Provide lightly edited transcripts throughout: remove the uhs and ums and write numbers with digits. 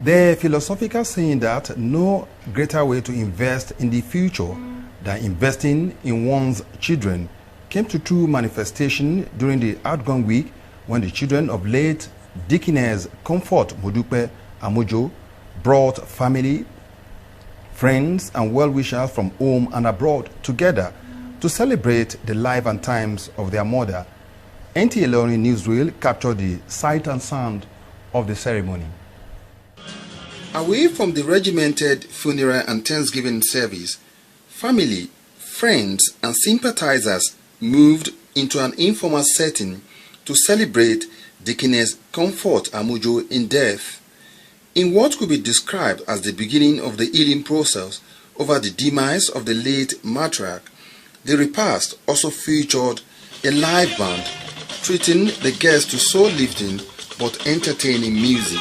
The philosophical saying that no greater way to invest in the future than investing in one's children came to true manifestation during the outgone week when the children of late Deaconess Comfort Mama Amujo brought family, friends and well-wishers from home and abroad together to celebrate the life and times of their mother. NTA newsreel captured the sight and sound of the ceremony. Away from the regimented funeral and Thanksgiving service, family, friends and sympathizers moved into an informal setting to celebrate Deaconess Comfort Amujo in death, in what could be described as the beginning of the healing process over the demise of the late matriarch. The repast also featured a live band treating the guests to soul-lifting but entertaining music.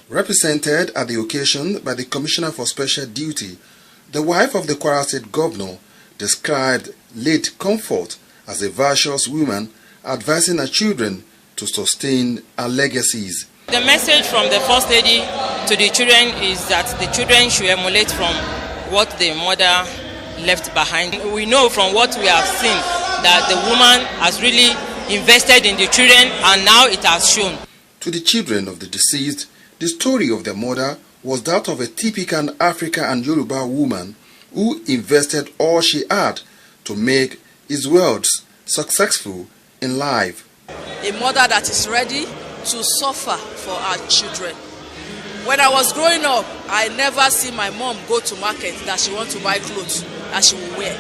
Represented at the occasion by the Commissioner for Special Duty, the wife of the Kwara State Governor described late Comfort as a virtuous woman, advising her children to sustain her legacies. The message from the First Lady to the children is that the children should emulate from what the mother left behind. We know from what we have seen that the woman has really invested in the children and now it has shown. To the children of the deceased, the story of their mother was that of a typical African and Yoruba woman who invested all she had to make his world successful in life. A mother that is ready to suffer for her children. When I was growing up, I never see my mom go to market that she want to buy clothes that she will wear.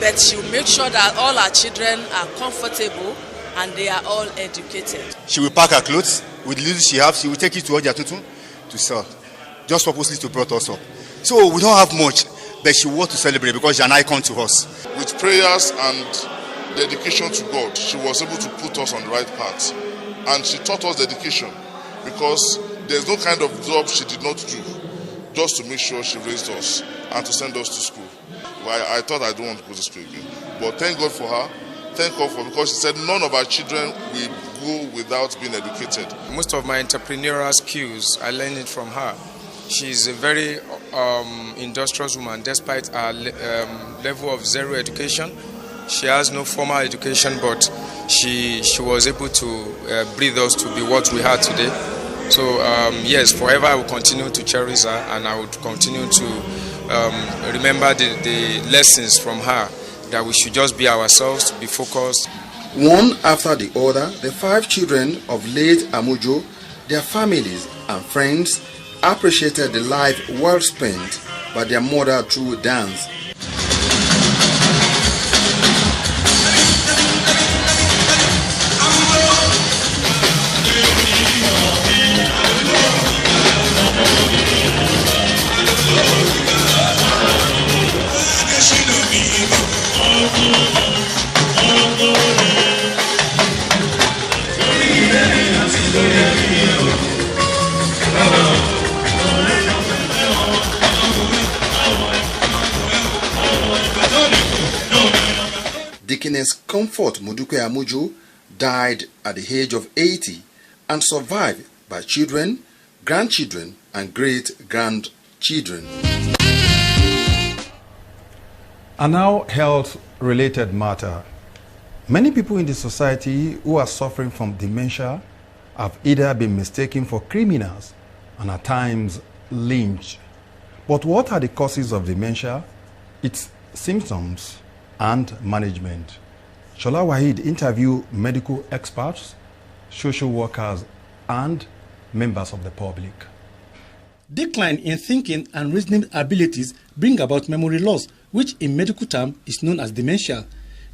But she will make sure that all her children are comfortable and they are all educated. She will pack her clothes with the little she has. She will take it to Ojatutu to sell, just purposely to brought us up. So we don't have much, but she wants to celebrate because she's an icon to us. With prayers and dedication to God, she was able to put us on the right path. And she taught us dedication because there's no kind of job she did not do just to make sure she raised us and to send us to school. Well, I thought I don't want to go to school again. But thank God for her. Thank God for her because she said none of our children will go without being educated. Most of my entrepreneurial skills, I learned it from her. She's a very industrious woman despite her level of zero education. She has no formal education, but she was able to breathe us to be what we are today. So yes, forever I will continue to cherish her and I would continue to remember the lessons from her, that we should just be ourselves, to be focused. One after the other, the 5 children of late Amujo, their families and friends appreciated the life well spent by their mother through dance. Deaconess Comfort Mama Amujo died at the age of 80 and survived by children, grandchildren and great-grandchildren. And now, health-related matter. Many people in the society who are suffering from dementia have either been mistaken for criminals and at times lynched. But what are the causes of dementia, its symptoms, and management? Shola Wahid interviewed medical experts, social workers, and members of the public. Decline in thinking and reasoning abilities bring about memory loss, which in medical term is known as dementia.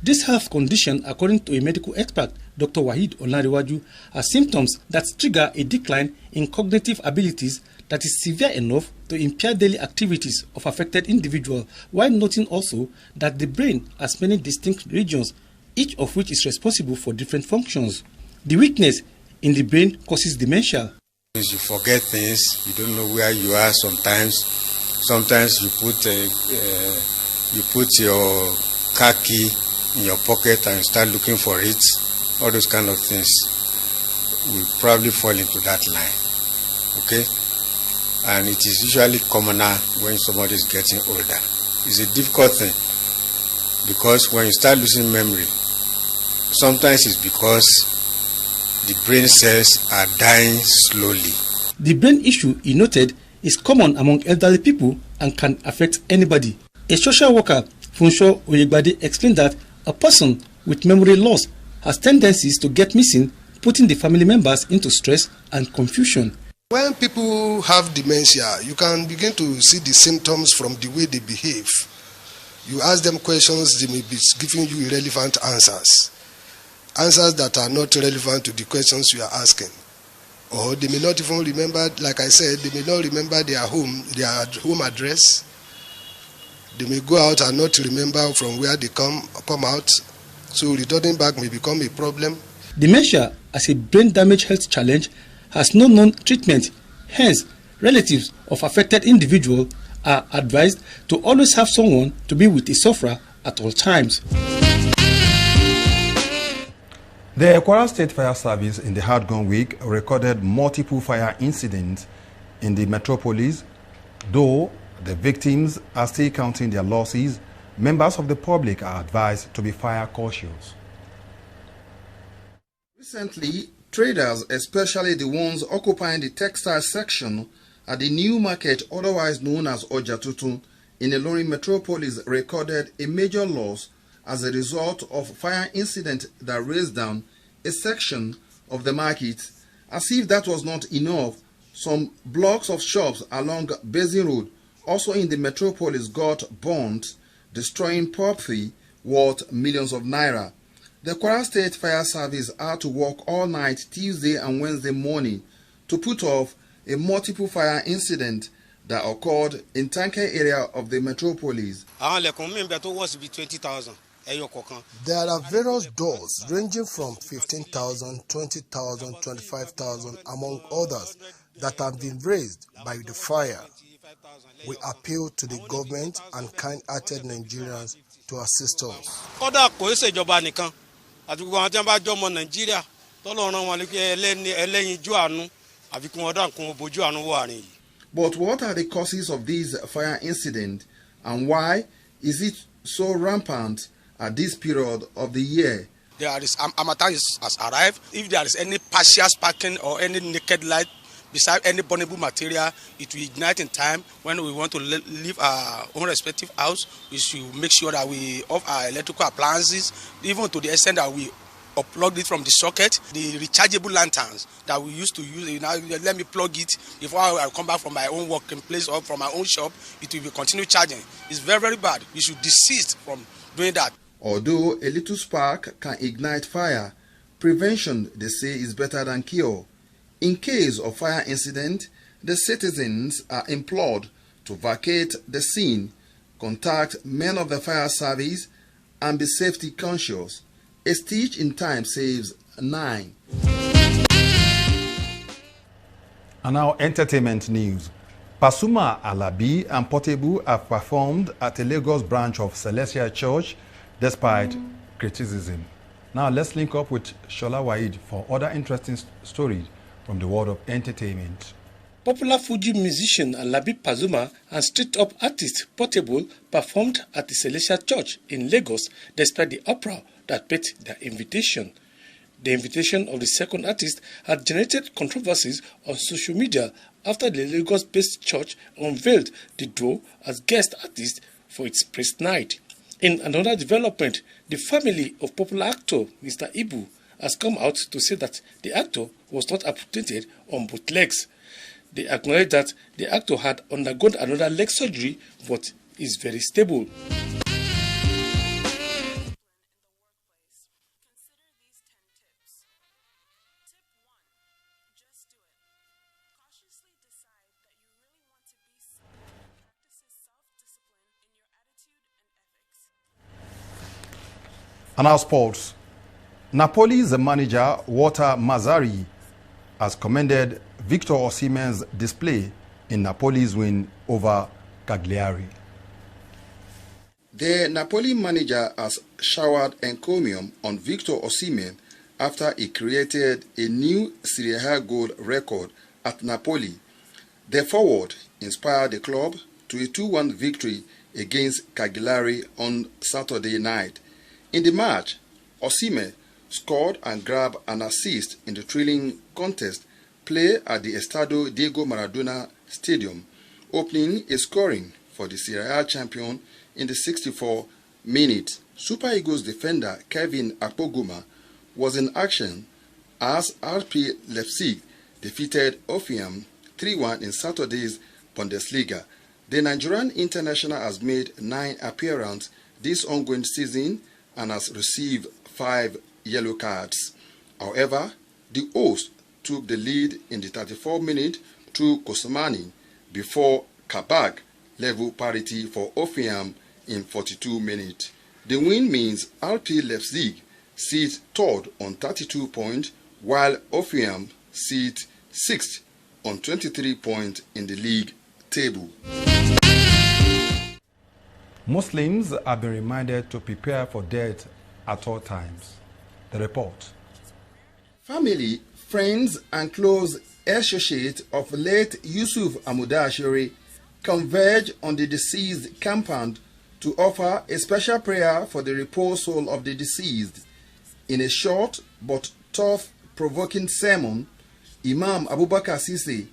This health condition, according to a medical expert, Dr. Wahid Olariwaju, are symptoms that trigger a decline in cognitive abilities that is severe enough to impair daily activities of affected individuals, while noting also that the brain has many distinct regions, each of which is responsible for different functions. The weakness in the brain causes dementia. You forget things, you don't know where you are sometimes. Sometimes you put you put your car key in your pocket and you start looking for it, all those kind of things will probably fall into that line. Okay? And it is usually commoner when somebody is getting older. It's a difficult thing because when you start losing memory, sometimes it's because the brain cells are dying slowly. The brain issue, he noted, is common among elderly people and can affect anybody. A social worker, Funsho Oyegbade, explained that a person with memory loss has tendencies to get missing, putting the family members into stress and confusion. When people have dementia, you can begin to see the symptoms from the way they behave. You ask them questions, they may be giving you irrelevant answers. Answers that are not relevant to the questions you are asking. Or they may not even remember, like I said, they may not remember their home address. They may go out and not remember from where they come out. So returning back may become a problem. Dementia, as a brain damage health challenge, has no known treatment. Hence, relatives of affected individuals are advised to always have someone to be with a sufferer at all times. The Kwara State Fire Service in the hard-gone week recorded multiple fire incidents in the metropolis. Though the victims are still counting their losses, members of the public are advised to be fire cautious. Recently, traders, especially the ones occupying the textile section at the new market, otherwise known as Ojatutun, in the Ilorin metropolis, recorded a major loss as a result of fire incident that razed down a section of the market. As if that was not enough, some blocks of shops along Basin Road, also in the metropolis, got burnt, destroying property worth millions of naira. The Kwara State Fire Service had to work all night Tuesday and Wednesday morning to put off a multiple fire incident that occurred in Tanke area of the metropolis. There are various doors ranging from 15,000, 20,000, 25,000, among others, that have been raised by the fire. We appeal to the government and kind-hearted Nigerians to assist us. But what are the causes of these fire incidents, and why is it so rampant at this period of the year? There is Amata has arrived. If there is any partial sparking or any naked light beside any burnable material, it will ignite in time. When we want to leave our own respective house, we should make sure that we off our electrical appliances, even to the extent that we unplugged it from the socket. The rechargeable lanterns that we used to use, now let me plug it before I come back from my own working place or from my own shop, it will be continue charging. It's very, very bad. We should desist from doing that. Although a little spark can ignite fire, prevention, they say, is better than cure. In case of fire incident, the citizens are implored to vacate the scene, contact men of the fire service, and be safety conscious. A stitch in time saves 9. And now entertainment news. Pasuma Alabi and Portable have performed at a Lagos branch of Celestial Church despite criticism. Now let's link up with Shola Waheed for other interesting stories from the world of entertainment. Popular Fuji musician Alabi Pasuma and street-up artist Portable performed at the Celestial Church in Lagos despite the uproar that met their invitation. The invitation of the second artist had generated controversies on social media after the Lagos-based church unveiled the duo as guest artists for its praise night. In another development, the family of popular actor Mr. Ibu has come out to say that the actor was not amputated on both legs. They acknowledge that the actor had undergone another leg surgery but is very stable. And now sports. Napoli's manager Walter Mazzarri has commended Victor Osimhen's display in Napoli's win over Cagliari. The Napoli manager has showered encomium on Victor Osimhen after he created a new Serie A goal record at Napoli. The forward inspired the club to a 2-1 victory against Cagliari on Saturday night. In the match, Osimhen scored and grabbed an assist in the thrilling contest play at the Estadio Diego Maradona Stadium, opening a scoring for the Serie A champion in the 64th minute. Super Eagles defender Kevin Akpoguma was in action as RB Leipzig defeated Hoffenheim 3-1 in Saturday's Bundesliga. The Nigerian international has made 9 appearances this ongoing season and has received 5 yellow cards. However, the host took the lead in the 34th minute through Kosomani before Kabak level parity for Hoffenheim in 42 minutes. The win means RB Leipzig sits third on 32 points, while Hoffenheim sits 6th on 23 points in the league table. Muslims have been reminded to prepare for death at all times. The report. Family, friends and close associates of late Yusuf Amudashiri converge on the deceased compound to offer a special prayer for the repose soul of the deceased. In a short but thought-provoking sermon, Imam Abubakar Sise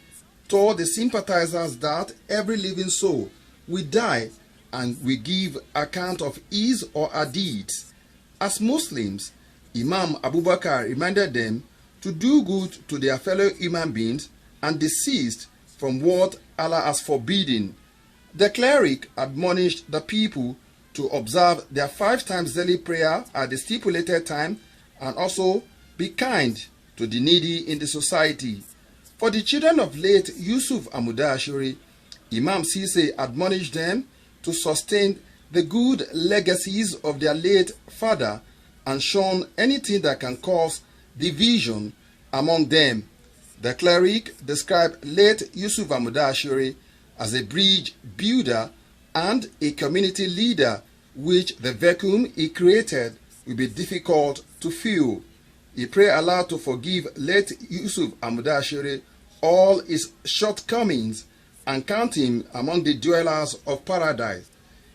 told the sympathizers that every living soul will die and will give account of his or her deeds. As Muslims, Imam Abubakar reminded them to do good to their fellow human beings and desist from what Allah has forbidden. The cleric admonished the people to observe their 5 times daily prayer at the stipulated time and also be kind to the needy in the society. For the children of late Yusuf Amudashiri, Imam Sise admonished them to sustain the good legacies of their late father and shun anything that can cause division among them. The cleric described late Yusuf Amudashiri as a bridge builder and a community leader, which the vacuum he created will be difficult to fill. He prayed Allah to forgive late Yusuf Amudashiri all his shortcomings and count him among the dwellers of paradise.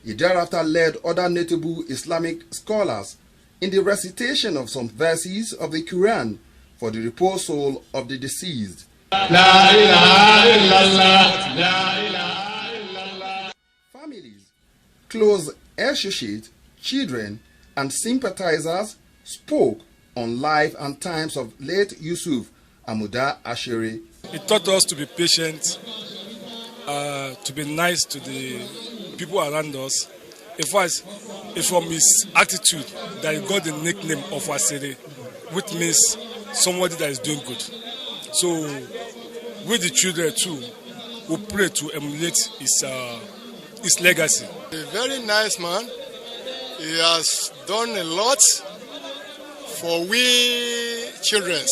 He thereafter led other notable Islamic scholars in the recitation of some verses of the Quran for the repose soul of the deceased. La ilaha illallah, la ilaha illallah. Families, close associates, children, and sympathizers spoke on life and times of late Yusuf Amudashiri. He taught us to be patient, to be nice to the people around us. In fact, it's from his attitude that he got the nickname of Wasere, which means somebody that is doing good. So, with the children too, we pray to emulate his legacy. A very nice man. He has done a lot for we children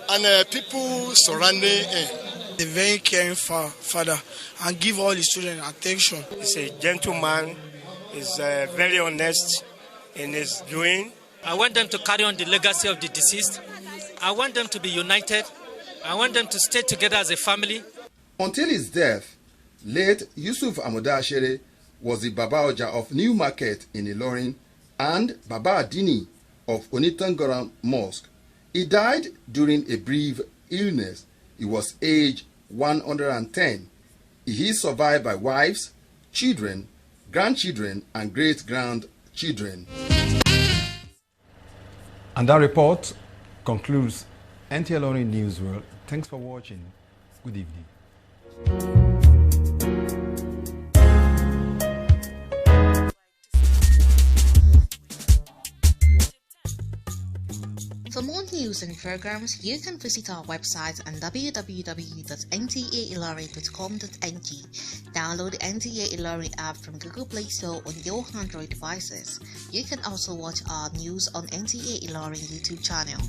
and people surrounding him. A very caring father and give all his children attention. He's a gentleman. He's very honest in his doing. I want them to carry on the legacy of the deceased. I want them to be united. I want them to stay together as a family. Until his death, late Yusuf Amudashiri was the Baba Oja of New Market in Ilorin and Baba Adini of Onitangoran Mosque. He died during a brief illness. He was aged 110. He is survived by wives, children, grandchildren, and great-grandchildren. And that report concludes NTA Ilorin News World. Thanks for watching. Good evening. For more news and programs, you can visit our website on www.ntailorin.com.ng. Download the NTA Ilorin app from Google Play Store on your Android devices. You can also watch our news on NTA Ilorin YouTube channel.